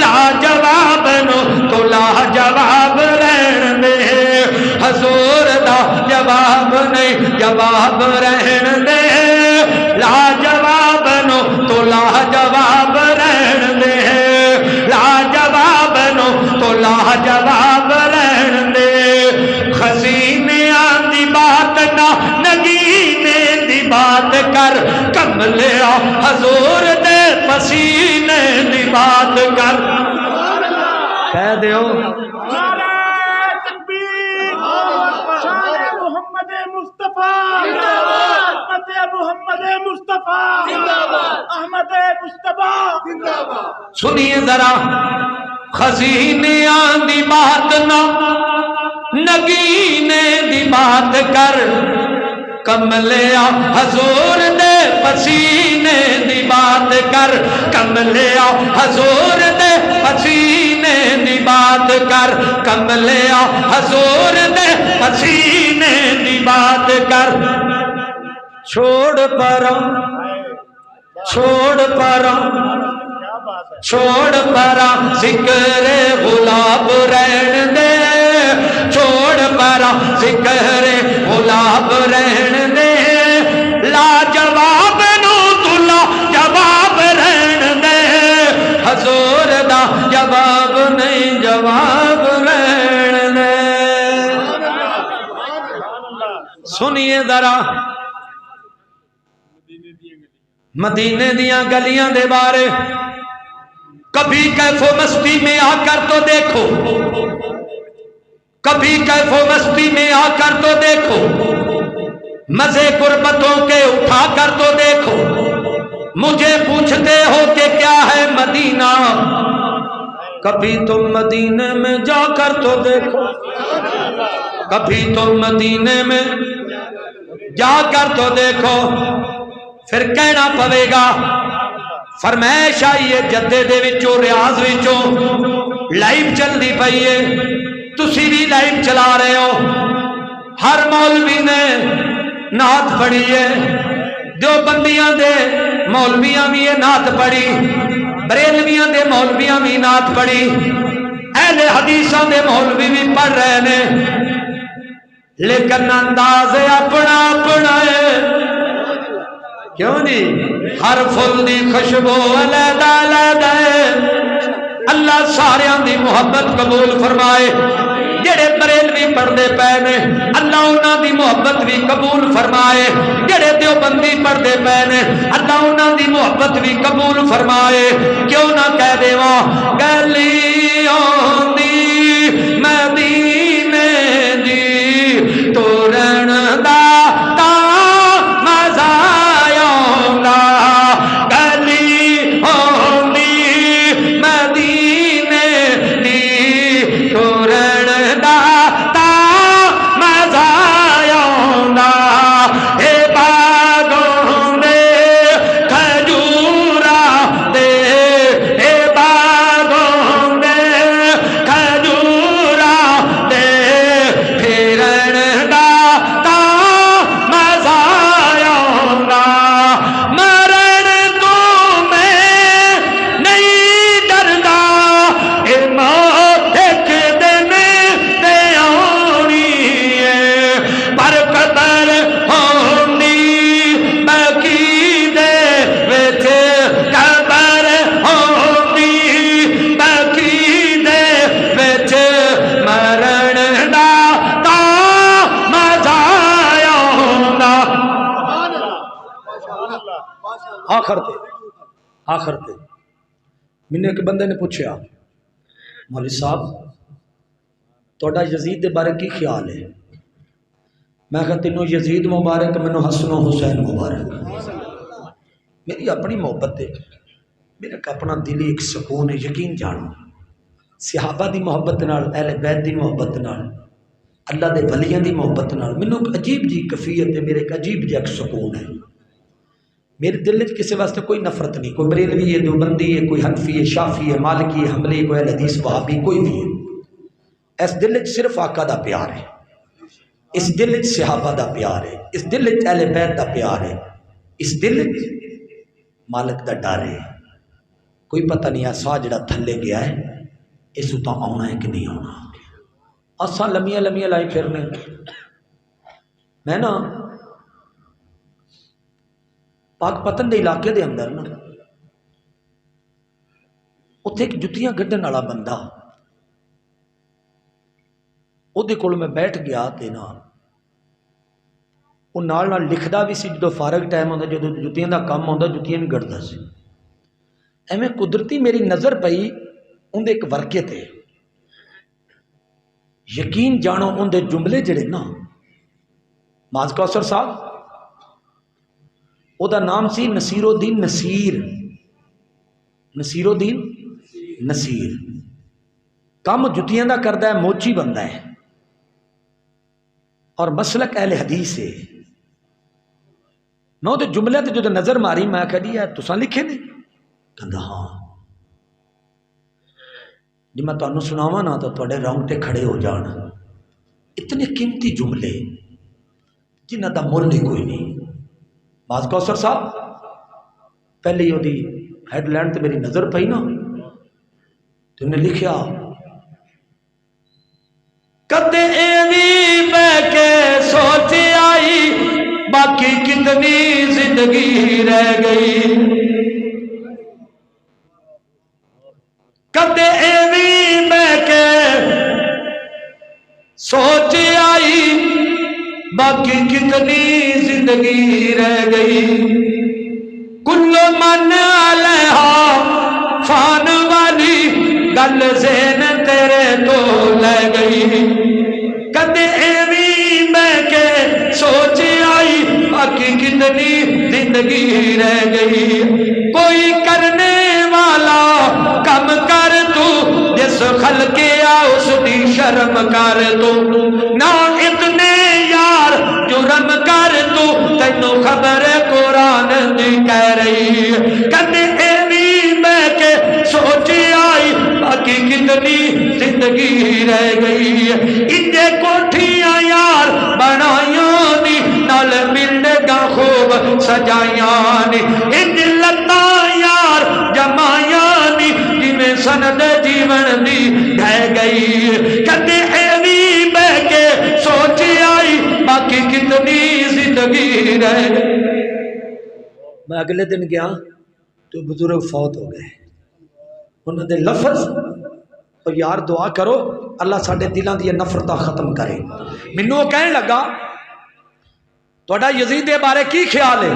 لا جواب نو تو لا جواب رہن دے، حضور دا جواب نہیں جواب رہن دے، لا جواب نو تو لا جواب رہن دے، لا جواب نو تو لا جواب رہن دے، خزینیاں دی بات نہ نگینے دی بات کر، کملیا حضور دے پسینے دی بات کر، کہہ دیو نعرہ تکبیر، شان محمد مصطفیٰ، احمد محمد مصطفیٰ، احمد مصطفیٰ، سنیے ذرا، خزینیاں دی بات نہ نگینے دی بات کر، کملیا حضور دے پسینے دی بات کر، کملیا حضور دے پسینے دی بات کر، کملیا حضور دے پسینے دی بات کر، چھوڑ پروں چھوڑ پروں چھوڑ پرا ذکر غلاب رہن دے، چھوڑ پرا ذکر غلاب رہن دے، لا جواب نو تو لا جواب رہن دے، حضور دا جواب نہیں جواب رہن دے، سنیے ذرا مدینے دیاں گلیاں دے بارے، کبھی کیف و مستی میں آ کر تو دیکھو، کبھی کیف و مستی میں آ کر تو دیکھو، مزے قربتوں کے اٹھا کر تو دیکھو، مجھے پوچھتے ہو کہ کیا ہے مدینہ، کبھی تم مدینے میں جا کر تو دیکھو، کبھی تم مدینے میں جا کر تو دیکھو، پھر کہنا پوے گا، فرمائش آئی ہے جدے دے وچوں ریاض وچوں لائیو چل دی پئی ہے، تسی بھی لائیو چلا رہے ہو، ہر مولوی نے نعت پڑھی ہے، دیوبندیاں دے مولویاں بھی نعت پڑھی، بریلویاں دے مولویاں بھی نعت پڑھی، اہل حدیثاں دے مولوی بھی پڑھ رہے نے، لیکن انداز اپنا اپنا ہے، کیوں نہیں؟ ہر پھل دی خوشبو علیحدہ علیحدہ ہے، اللہ ساریاں دی محبت قبول فرمائے، جڑے بریلوی پڑھدے پے نے اللہ انہاں دی محبت بھی قبول فرمائے، جڑے دیوبندی پڑھدے پے نے اللہ انہاں دی محبت بھی قبول فرمائے، کیوں نہ کہہ دیواں گلیوں دی مدینے دی تورن دا آخر تے مینوں ایک بندے نے پوچھا مولوی صاحب تہاڈا یزید دے بارے کی خیال ہے؟ میں کہا تینوں یزید مبارک مینوں حسن و حسین مبارک. میری اپنی محبت ہے، میرا اپنا دلی ایک سکون ہے. یقین جانو صحابہ دی محبت نال، اہل بیت دی محبت نال، اللہ دے ولیاں دی محبت نال مینوں ایک عجیب جی کیفیت ہے، میرے ایک عجیب جا ایک سکون ہے. میرے دل وچ کسی واسطے کوئی نفرت نہیں، کوئی بریلوی ہے، دیوبندی ہے، کوئی حنفی ہے، شافی ہے، مالکی ہے، حنبلی، کوئی اہل حدیث وہابی، کوئی بھی ہے. اس دل وچ صرف آقا دا پیار ہے، اس دل وچ صحابہ دا پیار ہے، اس دل وچ اہل بیت دا پیار ہے، اس دل وچ مالک دا ڈر ہے. کوئی پتہ نہیں سا جڑا تھلے گیا ہے اس اتنا آنا ہے کہ نہیں آنا. اساں لمیاں لمیاں لائی پھرنے. میں نا پاک پتن دے علاقے دے اندر نا اتنے ایک جتیاں گڈن والا بندہ وہ کول میں بیٹھ گیا تے نا وہ نال لکھدا بھی سی. جدو فارغ ٹائم آتا جدو جتیاں دا کام آتا جتیاں بھی گڑتا سی. ایویں قدرتی میری نظر پئی اندر ایک ورقے تے. یقین جانو اندر جملے جڑے نا معاذ کوثر صاحب او دا نام سی نصیر الدین نصیر. نصیر الدین نصیر کام جتیاں دا کردا ہے، موچی بندہ ہے اور مسلک اہل حدیث ہے. میں وہ جملے تے جدو نظر ماری میں کہا جی یار تساں لکھے نے؟ کہندا ہاں. جی میں تمہیں سناواں نا تو تھوڑے رونگٹے کھڑے ہو جان. اتنے قیمتی جملے جنہ دا مول ہی کوئی نہیں. معاذ کوثر صاحب پہلے ہی وہی ہیڈ لائن تے میری نظر پئی نا تو انہیں لکھیا کدے ایویں بہ کے سوچ آئی باقی کتنی زندگی رہ گئی. کدے ایویں بہ کے سوچ آئی باقی کتنی زندگی رہ گئی. کل من علیہا فان والی گل زین تیرے تو لے گئی. کدے ایویں بہ کے سوچ آئی باقی کتنی زندگی رہ گئی. کوئی کرنے والا کم کر تو جس خلقیا اس دی شرم کر تو نہ اتنے یار جرم کر تو تینو خبر قرآن دی کہہ رہی. کدے ایویں بہ کے سوچ آئی باقی کتنی زندگی رہ گئی. انجے کوٹھیاں یار بنائیاں نی نال ملنے گا خوب سجائیاں نی. انج لتاں یار جمائیاں نی جویں سند جیون دی ڈھہ گئی. کدے ایویں بہ کے سوچ آئی باقی کتنی زندگی رہ گئی. میں اگلے دن گیا تو بزرگ فوت ہو گئے. انہوں نے لفظ اور یار دعا کرو اللہ ساڈے دلان دی نفرتاں ختم کرے. مینوں کہنے لگا تہاڈا یزید دے بارے کی خیال ہے؟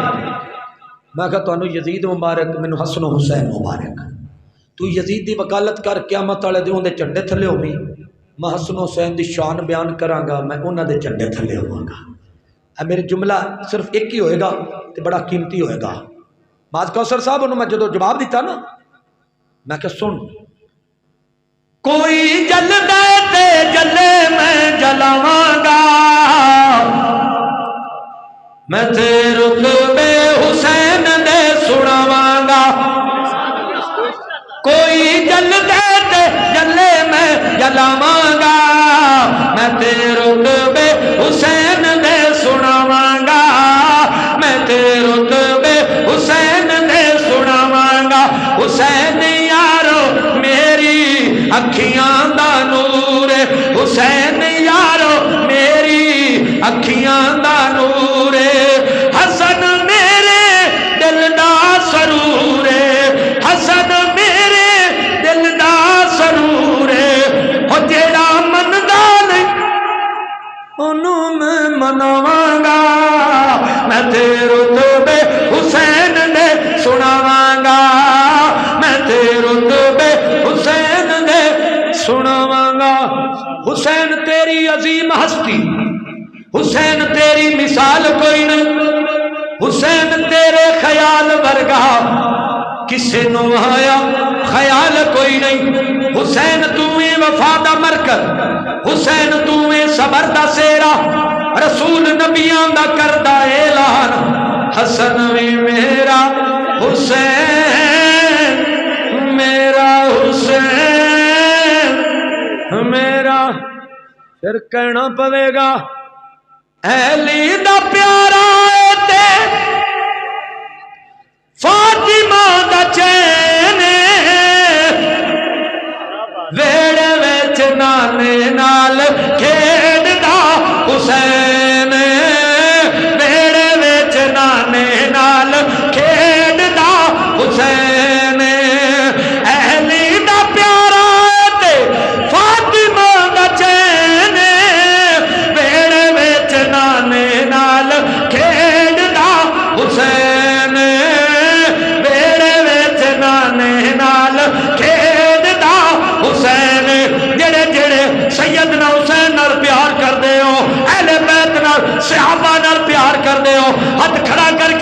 میں کہا تانوں یزید مبارک مینوں حسن و حسین مبارک. تو یزید دی وکالت کر قیامت والے دن دے جھنڈے تھلے ہوویں. میں حسن و حسین دی شان بیان کراں گا، میں انہاں دے جھنڈے تھلے ہوواں گا. اے میرے جملہ صرف ایک ہی ہوئے گا تے بڑا قیمتی ہوئے گا. معاذ کوثر صاحب انہوں میں جدو جواب دیتا نا میں کہ سن کوئی جل دے تے جلے میں جلاواں گا میں تے رتبے حسین دے سناواں گا. کوئی جل دے تے جلے میں جلاواں گا میں تے رتبے حسین دے سناواں گا. میں تے رتبے حسین دے سناواں گا. حسین یارو میری اکھیاں دا نور، حسین یارو میری اکھیاں دا نور. حسن میرے دل دا سرور، حسن میرے دل دا سرور. او جیڑا مندا نہیں انہوں میں مناواں گا میں تے رتبے حسین عظیم ہستی حسین تیری مثال کوئی نہیں حسین تیرے خیال ورگا کسے نو آیا خیال کوئی نہیں حسین تمہیں وفا دا مرکز حسین تمہیں صبر دا سیرا رسول نبیاں دا کردہ اعلان حسن وی میرا حسین میرا حسین میرا پھر کہنا پوے گا علی دا پیارا تے فاطمہ دا چین ویڑے وچ نانے نال کھیڈدا حسین ویڑے وچ نانے نال کھیڈدا حسین اہلی دا پیارا تے فاطمہ دا چین ویڑے وچ نانے نال کھیڈدا حسین ویڑے وچ نانے نال کھیڈدا حسین جڑے جڑے سیدنا حسین نال پیار کردے ہو اہل بیت نال صحابہ نال پیار کردے ہو ہاتھ کھڑا کر